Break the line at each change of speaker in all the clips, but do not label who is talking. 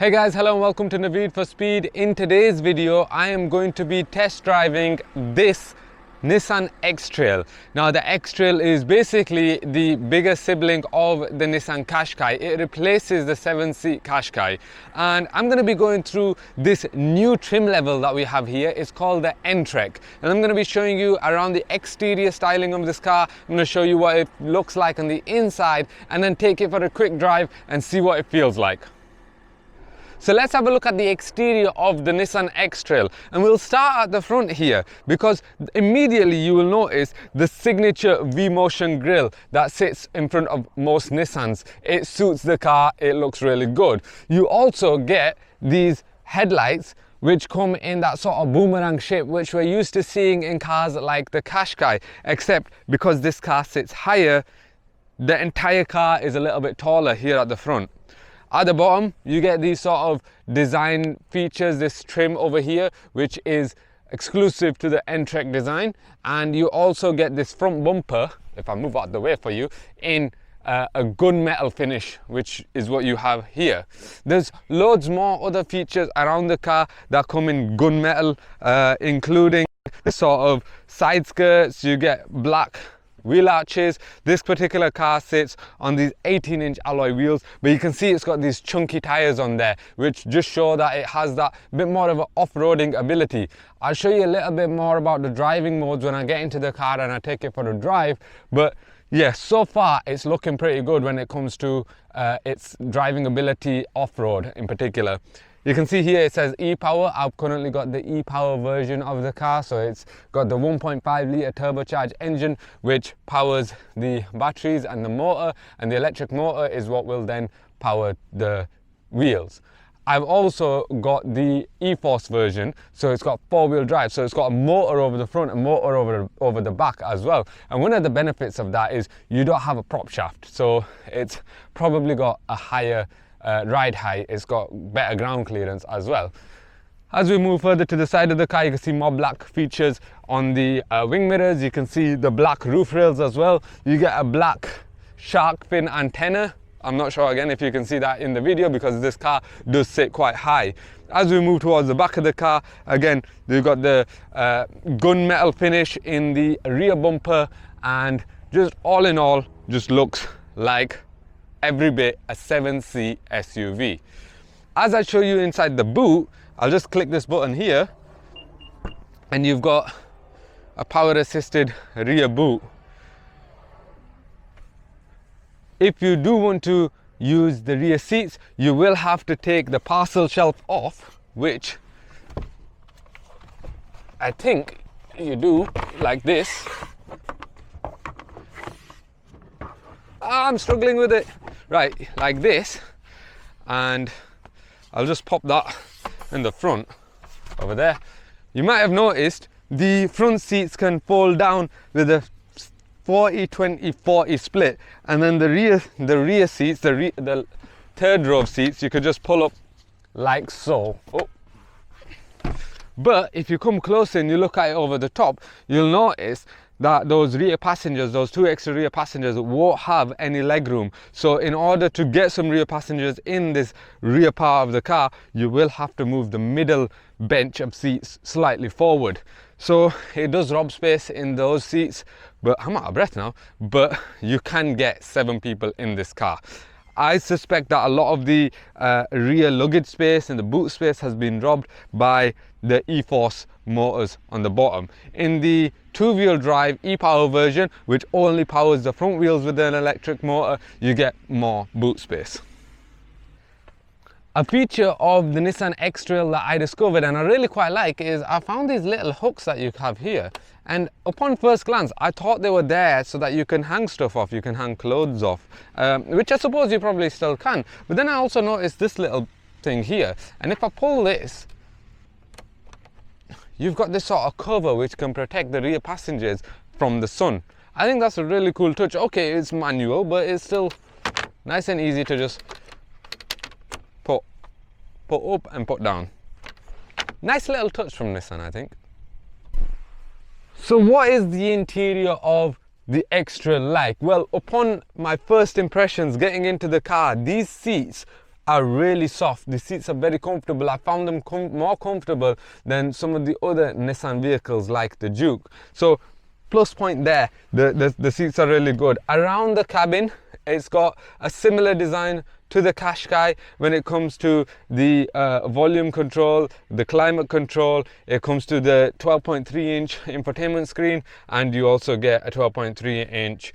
Hey guys, hello and welcome to Naveed for Speed. In today's video, I am going to be test driving this Nissan X-Trail. Now the X-Trail is basically the bigger sibling of the Nissan Qashqai. It replaces the 7-seat Qashqai. And I'm going to be going through this new trim level that we have here. It's called the N-Trek. And I'm going to be showing you around the exterior styling of this car. I'm going to show you what it looks like on the inside and then take it for a quick drive and see what it feels like. So let's have a look at the exterior of the Nissan X-Trail, and we'll start at the front here because immediately you will notice the signature V-Motion grille that sits in front of most Nissans. It suits the car, it looks really good. You also get these headlights which come in that sort of boomerang shape which we're used to seeing in cars like the Qashqai, except because this car sits higher, the entire car is a little bit taller here at the front. At the bottom, you get these sort of design features, this trim over here, which is exclusive to the N-Trek design. And you also get this front bumper, if I move out the way for you, in a gunmetal finish, which is what you have here. There's loads more other features around the car that come in gunmetal, including the sort of side skirts. You get black wheel arches. This particular car sits on these 18-inch alloy wheels, but you can see it's got these chunky tires on there which just show that it has that bit more of an off-roading ability. I'll show you a little bit more about the driving modes when I get into the car and I take it for a drive, but yeah, so far it's looking pretty good when it comes to its driving ability off-road in particular. You can see here it says ePower. I've currently got the ePower version of the car, so it's got the 1.5 litre turbocharged engine which powers the batteries and the motor, and the electric motor is what will then power the wheels. I've also got the e-Force version, so it's got four-wheel drive, so it's got a motor over the front and motor over the back as well. And one of the benefits of that is you don't have a prop shaft, so it's probably got a higher ride height. It's got better ground clearance as well. As we move further to the side of the car, you can see more black features on the wing mirrors. You can see the black roof rails as well. You get a black shark fin antenna. I'm not sure again if you can see that in the video because this car does sit quite high. As we move towards the back of the car, again you've got the gunmetal finish in the rear bumper, and just all in all just looks like every bit a 7-seat SUV. As I show you inside the boot, I'll just click this button here and you've got a power assisted rear boot. If you do want to use the rear seats, you will have to take the parcel shelf off, which I think you do like this. I'm struggling with it. Right, like this, and I'll just pop that in the front over there. You might have noticed the front seats can fold down with a 40-20-40 split, and then the rear seats, the third row seats, you could just pull up like so. Oh. But if you come closer and you look at it over the top, you'll notice that those rear passengers, those two extra rear passengers, won't have any leg room. So in order to get some rear passengers in this rear part of the car, you will have to move the middle bench of seats slightly forward. So it does rob space in those seats, but I'm out of breath now, but you can get 7 people in this car. I suspect that a lot of the rear luggage space and the boot space has been robbed by the e-Force motors on the bottom. In the two-wheel drive ePower version, which only powers the front wheels with an electric motor, you get more boot space. A feature of the Nissan X-Trail that I discovered and I really quite like is I found these little hooks that you have here, and upon first glance I thought they were there so that you can hang stuff off, you can hang clothes off, which I suppose you probably still can, but then I also noticed this little thing here, and if I pull this, you've got this sort of cover which can protect the rear passengers from the sun. I think that's a really cool touch. Okay, it's manual, but it's still nice and easy to just put up and put down. Nice little touch from Nissan, I think. So what is the interior of the X-Trail like? Well, upon my first impressions getting into the car, these seats are really soft. The seats are very comfortable. I found them more comfortable than some of the other Nissan vehicles like the Juke. So plus point there, the seats are really good. Around the cabin, it's got a similar design to the Qashqai when it comes to the volume control, the climate control. It comes to the 12.3 inch infotainment screen, and you also get a 12.3 inch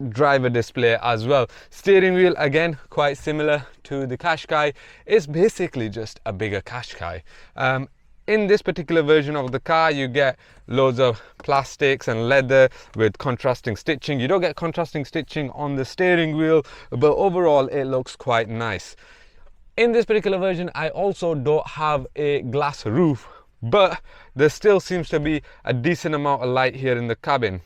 driver display as well. Steering wheel, again, quite similar to the Qashqai. It's basically just a bigger Qashqai. In this particular version of the car, you get loads of plastics and leather with contrasting stitching. You don't get contrasting stitching on the steering wheel, but overall it looks quite nice. In this particular version, I also don't have a glass roof, but there still seems to be a decent amount of light here in the cabin.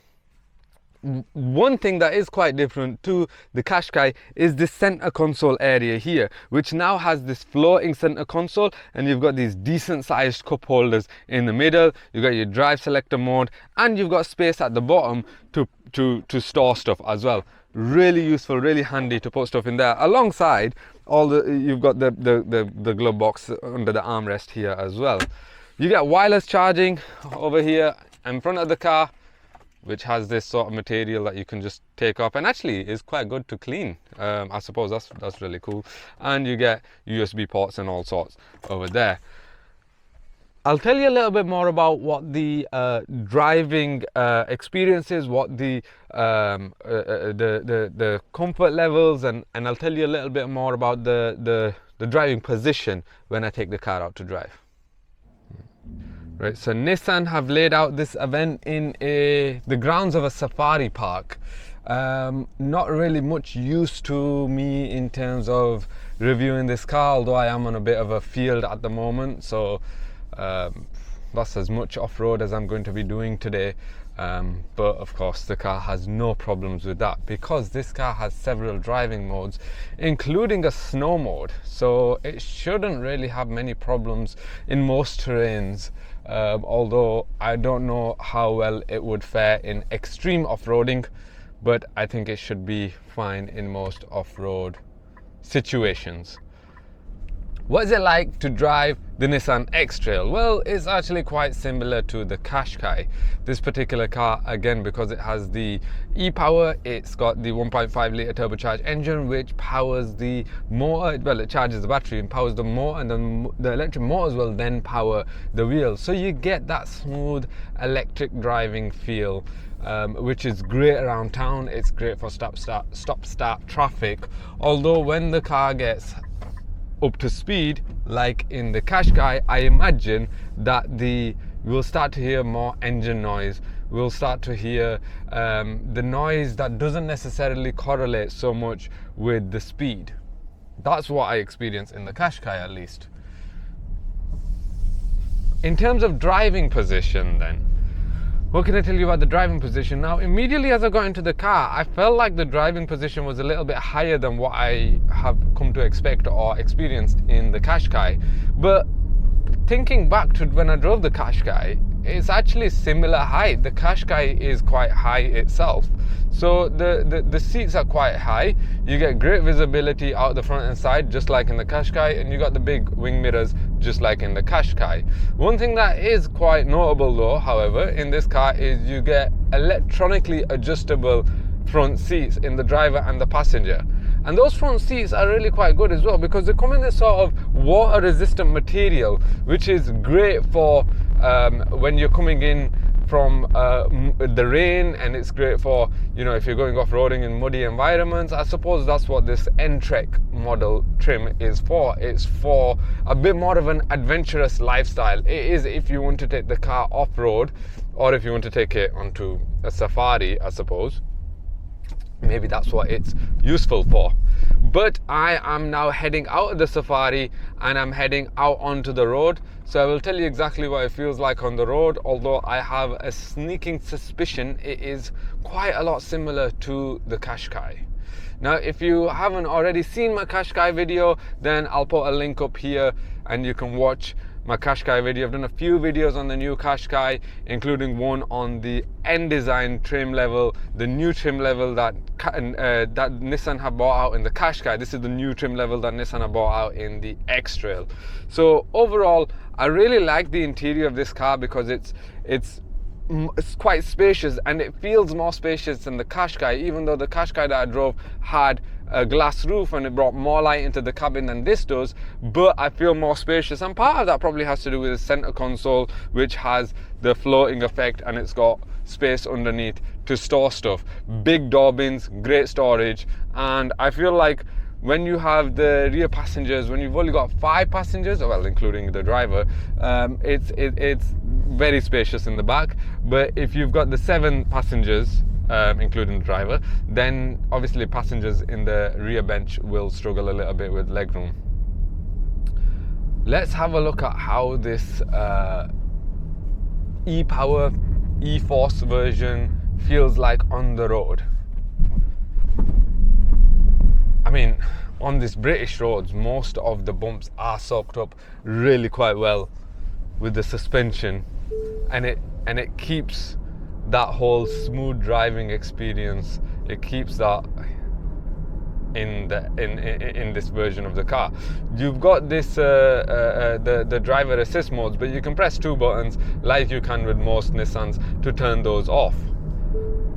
One thing that is quite different to the Qashqai is the center console area here, which now has this floating center console, and you've got these decent sized cup holders in the middle. You've got your drive selector mode, and you've got space at the bottom to store stuff as well. Really useful, really handy to put stuff in there. Alongside you've got the glove box under the armrest here as well. You get wireless charging over here in front of the car, which has this sort of material that you can just take off, and actually is quite good to clean. I suppose that's really cool. And you get USB ports and all sorts over there. I'll tell you a little bit more about what the driving experience is, what the comfort levels, and I'll tell you a little bit more about the driving position when I take the car out to drive. Right, so Nissan have laid out this event in the grounds of a safari park. Not really much use to me in terms of reviewing this car, although I am on a bit of a field at the moment, so that's as much off-road as I'm going to be doing today. But of course the car has no problems with that, because this car has several driving modes, including a snow mode, so it shouldn't really have many problems in most terrains. Although I don't know how well it would fare in extreme off-roading, but I think it should be fine in most off-road situations. What is it like to drive the Nissan X-Trail? Well, it's actually quite similar to the Qashqai. This particular car, again, because it has the ePower, it's got the 1.5 litre turbocharged engine, which powers the motor. Well, it charges the battery and powers the motor, and then the electric motors will then power the wheels. So you get that smooth electric driving feel, which is great around town. It's great for stop-start traffic. Although when the car gets up to speed, like in the Qashqai, I imagine that we'll start to hear more engine noise. We'll start to hear the noise that doesn't necessarily correlate so much with the speed. That's what I experienced in the Qashqai, at least. In terms of driving position then, what can I tell you about the driving position? Now, immediately as I got into the car, I felt like the driving position was a little bit higher than what I have come to expect or experienced in the Qashqai. But thinking back to when I drove the Qashqai, it's actually similar height. The Qashqai is quite high itself, so the seats are quite high. You get great visibility out the front and side, just like in the Qashqai, and you got the big wing mirrors, just like in the Qashqai. One thing that is quite notable though, however, in this car is you get electronically adjustable front seats in the driver and the passenger. And those front seats are really quite good as well, because they come in this sort of water resistant material, which is great for when you're coming in from the rain, and it's great for, you know, if you're going off-roading in muddy environments. I suppose that's what this N-Trek model trim is for. It's for a bit more of an adventurous lifestyle. It is if you want to take the car off-road, or if you want to take it onto a safari, I suppose. Maybe that's what it's useful for. But I am now heading out of the safari and I'm heading out onto the road, so I will tell you exactly what it feels like on the road, although I have a sneaking suspicion it is quite a lot similar to the Qashqai. Now, if you haven't already seen my Qashqai video, then I'll put a link up here and you can watch my Qashqai video. I've done a few videos on the new Qashqai, including one on the N design trim level, the new trim level that Nissan have brought out in the Qashqai. This is the new trim level that Nissan have brought out in the X-Trail. So overall, I really like the interior of this car because it's quite spacious, and it feels more spacious than the Qashqai, even though the Qashqai that I drove had a glass roof and it brought more light into the cabin than this does, but I feel more spacious, and part of that probably has to do with the center console, which has the floating effect and it's got space underneath to store stuff. Big door bins, great storage, and I feel like when you have the rear passengers, when you've only got 5 passengers, well, including the driver, it's very spacious in the back. But if you've got the 7 passengers, including the driver, then obviously passengers in the rear bench will struggle a little bit with legroom. Let's have a look at how this ePower e-Force version feels like on the road. I mean, on these British roads, most of the bumps are soaked up really quite well with the suspension, and it keeps that whole smooth driving experience. It keeps that in this version of the car. You've got this the driver assist modes, but you can press 2 buttons like you can with most Nissans to turn those off.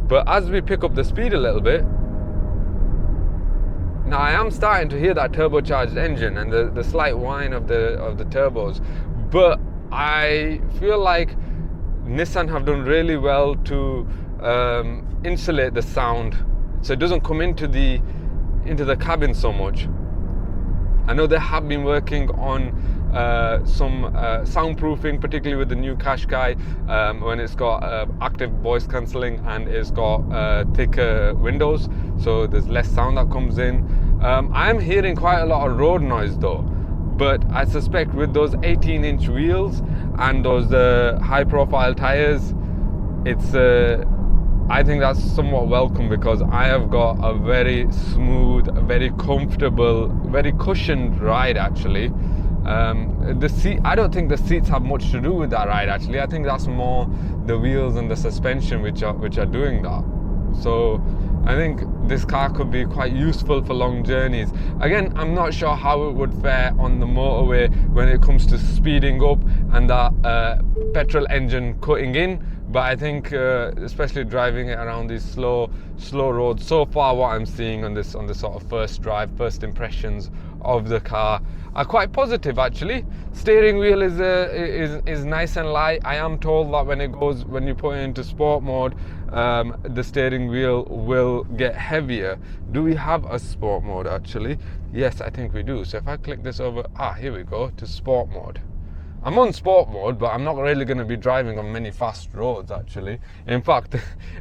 But as we pick up the speed a little bit, now I am starting to hear that turbocharged engine and the slight whine of the turbos, but I feel like Nissan have done really well to insulate the sound so it doesn't come into the cabin so much. I know they have been working on some soundproofing, particularly with the new Qashqai, when it's got active voice cancelling and it's got thicker windows, so there's less sound that comes in. I'm hearing quite a lot of road noise though, but I suspect with those 18-inch wheels and those high-profile tires, it's I think that's somewhat welcome, because I have got a very smooth, very comfortable, very cushioned ride actually. The seat, I don't think the seats have much to do with that ride actually. I think that's more the wheels and the suspension which are doing that. So I think this car could be quite useful for long journeys. Again, I'm not sure how it would fare on the motorway when it comes to speeding up and that petrol engine cutting in, but I think especially driving it around these slow roads, so far what I'm seeing on this sort of first impressions of the car are quite positive actually. Steering wheel is nice and light. I am told that when you put it into sport mode, the steering wheel will get heavier. Do we have a sport mode actually? Yes, I think we do. So if I click this over, here we go, to sport mode. I'm on sport mode, but I'm not really going to be driving on many fast roads actually. In fact,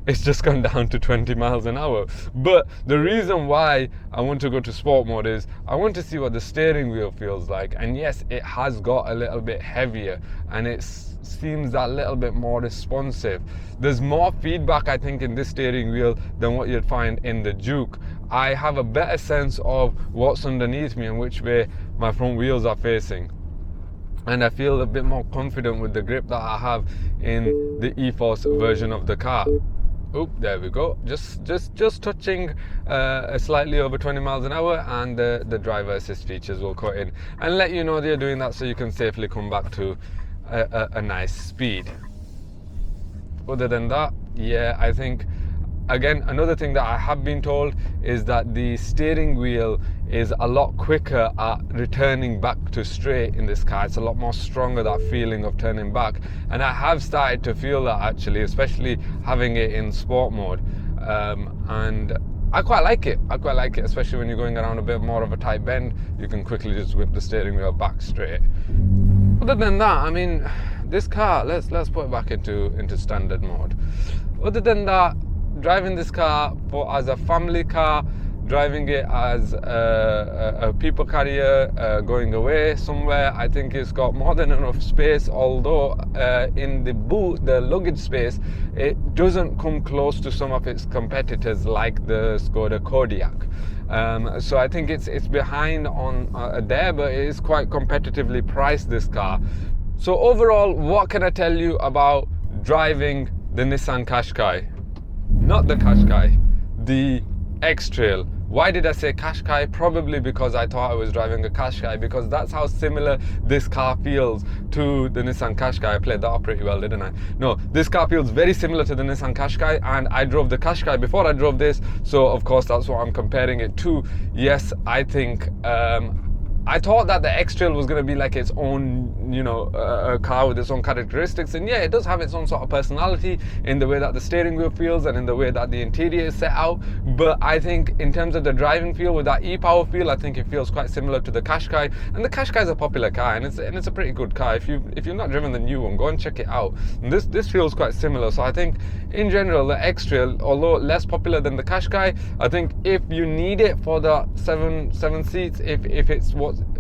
it's just gone down to 20 miles an hour. But the reason why I want to go to sport mode is I want to see what the steering wheel feels like. And yes, it has got a little bit heavier and it seems that little bit more responsive. There's more feedback I think in this steering wheel than what you'd find in the Juke. I have a better sense of what's underneath me and which way my front wheels are facing. And I feel a bit more confident with the grip that I have in the e-Force version of the car. Oh, there we go. Just touching slightly over 20 miles an hour, and the driver assist features will cut in and let you know they're doing that, so you can safely come back to a nice speed. Other than that, yeah, I think again, another thing that I have been told is that the steering wheel is a lot quicker at returning back to straight in this car. It's a lot more stronger, that feeling of turning back. And I have started to feel that actually, especially having it in sport mode. And I quite like it. Especially when you're going around a bit more of a tight bend, you can quickly just whip the steering wheel back straight. Other than that, I mean, this car, let's put it back into standard mode. Other than that, driving this car as a family car, driving it as a people carrier, going away somewhere, I think it's got more than enough space, although in the boot, the luggage space, it doesn't come close to some of its competitors like the Skoda Kodiaq. So I think it's behind on there, but it is quite competitively priced, this car. So overall, what can I tell you about driving the Nissan Qashqai? Not the Qashqai, the X-Trail. Why did I say Qashqai? Probably because I thought I was driving a Qashqai, because that's how similar this car feels to the Nissan Qashqai. I played that up pretty well, didn't I? No, this car feels very similar to the Nissan Qashqai, and I drove the Qashqai before I drove this, so of course that's what I'm comparing it to. Yes, I think I thought that the X-Trail was going to be like its own, you know, a car with its own characteristics, and yeah, it does have its own sort of personality in the way that the steering wheel feels and in the way that the interior is set out. But I think in terms of the driving feel, with that ePower feel, I think it feels quite similar to the Qashqai. And the Qashqai is a popular car, and it's a pretty good car. If you've not driven the new one, go and check it out. And this feels quite similar. So I think in general, the X-Trail, although less popular than the Qashqai, I think if you need it for the seven seats,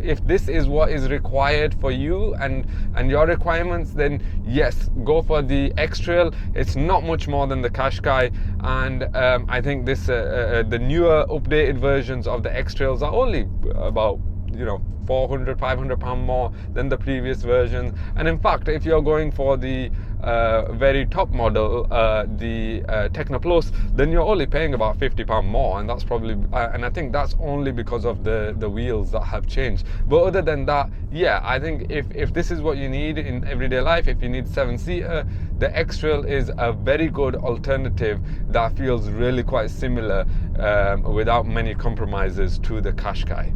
if this is what is required for you and your requirements, then yes, go for the X-Trail. It's not much more than the Qashqai, and I think this the newer updated versions of the X-Trails are only about, you know, 400, 500 pound more than the previous version. And in fact, if you're going for the very top model, the Tekna Plus, then you're only paying about 50 pound more, and that's probably and I think that's only because of the wheels that have changed. But other than that, yeah, I think if this is what you need in everyday life, if you need 7-seater, the X-Trail is a very good alternative that feels really quite similar without many compromises to the Qashqai.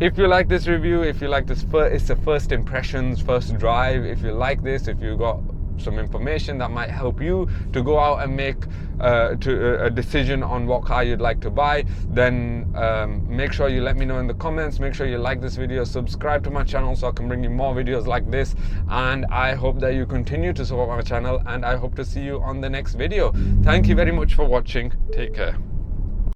If you like this review, if you like this, it's a first impressions, first drive. If you like this, if you got some information that might help you to go out and make a decision on what car you'd like to buy, then make sure you let me know in the comments. Make sure you like this video, subscribe to my channel so I can bring you more videos like this, and I hope that you continue to support my channel, and I hope to see you on the next video. Thank you very much for watching. Take care.